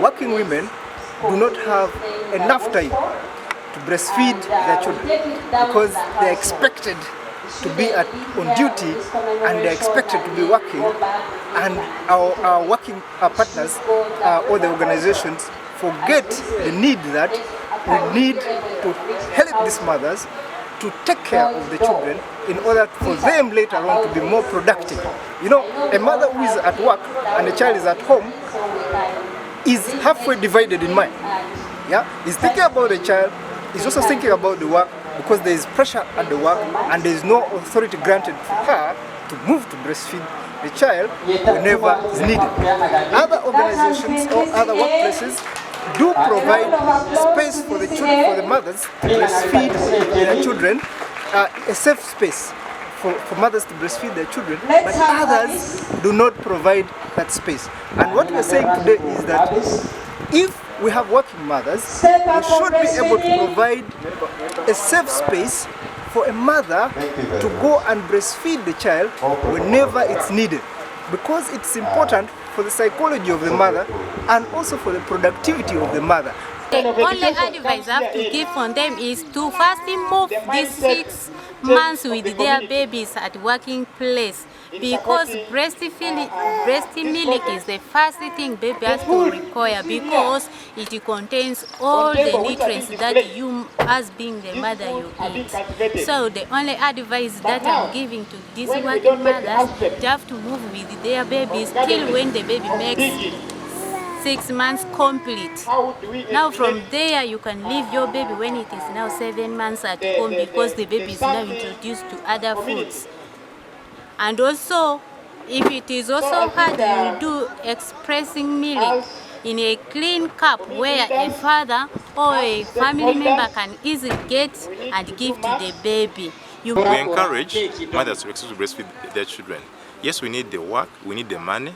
working women do not have enough time to breastfeed their children because they're expected to be on duty and they're expected to be working, and our working partners or the organizations forget the need that we need to help these mothers to take care of the children in order for them later on to be more productive. You know, a mother who is at work and a child is at home is halfway divided in mind. Yeah, he's thinking about the child, he's also thinking about the work, because there is pressure at the work and there is no authority granted to her to move to breastfeed the child whenever is needed. Other organizations or other workplaces do provide space for the children, for the mothers to breastfeed their children, a safe space for mothers to breastfeed their children, but others do not provide that space. And what we are saying today is that if we have working mothers, we should be able to provide a safe space for a mother to go and breastfeed the child whenever it's needed, because it's important for the psychology of the mother and also for the productivity of the mother. The only advice I have to give on them is to first move these 6 months with their babies at working place, because breast milk is the first thing baby has to require, because it contains all the nutrients that you, as being the mother, you eat. So the only advice that I'm giving to these working mothers, they have to move with their babies till when the baby makes 6 months complete. Now from there you can leave your baby when it is now 7 months at home, because the baby is now introduced to other foods. And also, if it is also hard, you do expressing milk in a clean cup where a father or a family member can easily get and give to the baby. We encourage mothers to breastfeed their children. Yes, we need the work, we need the money,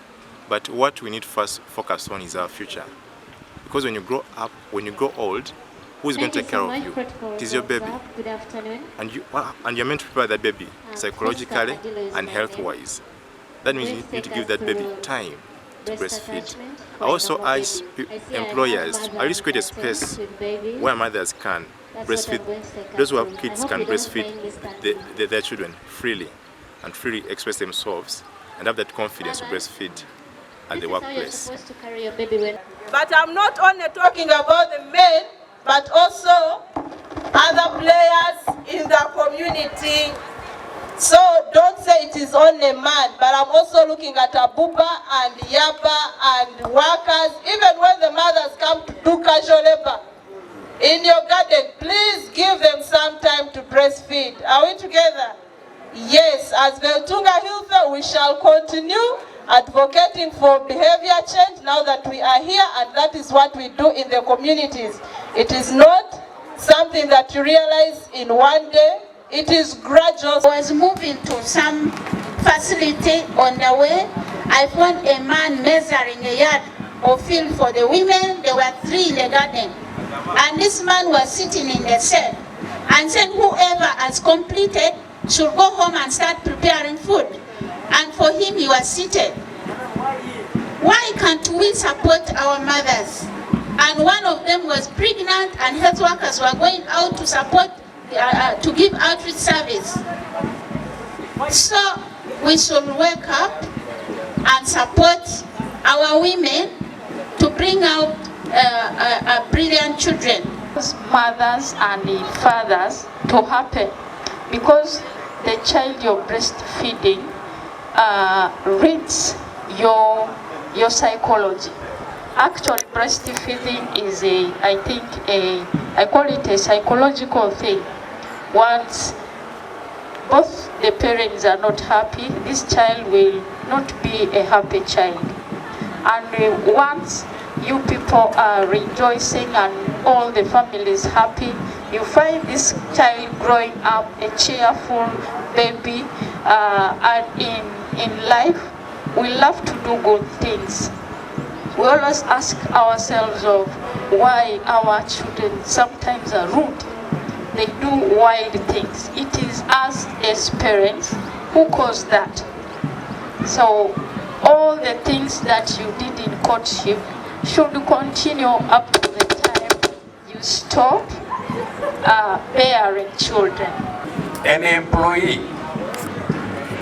but what we need first focus on is our future. Because when you grow up, when you grow old, who is going to take care of you? It is your baby. Good afternoon. And you're meant to prepare that baby psychologically and health-wise. That means you need to give that baby time to breastfeed. I also urge employers to at least create a space where mothers can breastfeed. Those who have kids can breastfeed their children freely and freely express themselves and have that confidence to breastfeed at the workplace. But I'm not only talking about the men, but also other players in the community. So don't say it is only man, but I'm also looking at Abuba and Yaba and workers. Even when the mothers come to do casual labor in your garden, please give them some time to breastfeed. Are we together? Yes, as Veltunga Hilfe, we shall continue advocating for behavior change now that we are here, and that is what we do in the communities. It is not something that you realize in one day, it is gradual. I was moving to some facility on the way. I found a man measuring a yard of field for the women. There were 3 in the garden. And this man was sitting in the cell and said whoever has completed should go home and start preparing food. And for him, he was seated. Why can't we support our mothers? And one of them was pregnant, and health workers were going out to support, to give outreach service. So we should wake up and support our women to bring out brilliant children. Mothers and the fathers to happen, because the child you're breastfeeding reads your psychology. Actually, breastfeeding is I call it a psychological thing. Once both the parents are not happy, this child will not be a happy child. And once you people are rejoicing and all the family is happy, you find this child growing up a cheerful baby, and in life we love to do good things. We always ask ourselves of why our children sometimes are rude. They do wild things. It is us as parents who cause that. So all the things that you did in courtship should continue up to the time you stop bearing children. An employee,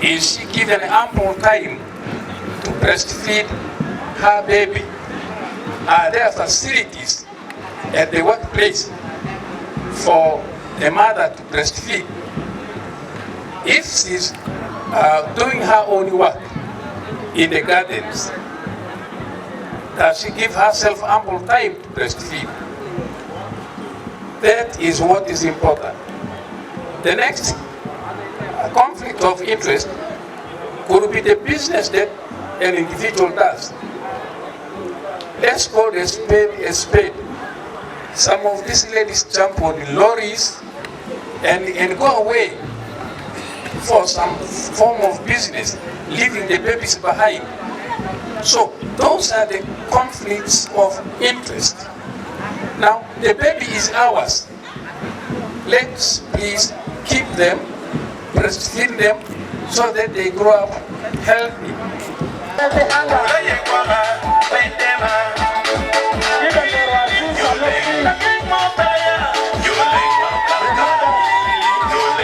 is she given ample time to breastfeed her baby? Are there facilities at the workplace for the mother to breastfeed? If she's doing her own work in the gardens, does she give herself ample time to breastfeed? That is what is important. The next conflict of interest could be the business that an individual does. Let's call a spade a spade. Some of these ladies jump on lorries and go away for some form of business, leaving the babies behind. So those are the conflicts of interest. Now, the baby is ours. Let's please keep them, breastfeed them, so that they grow up healthy.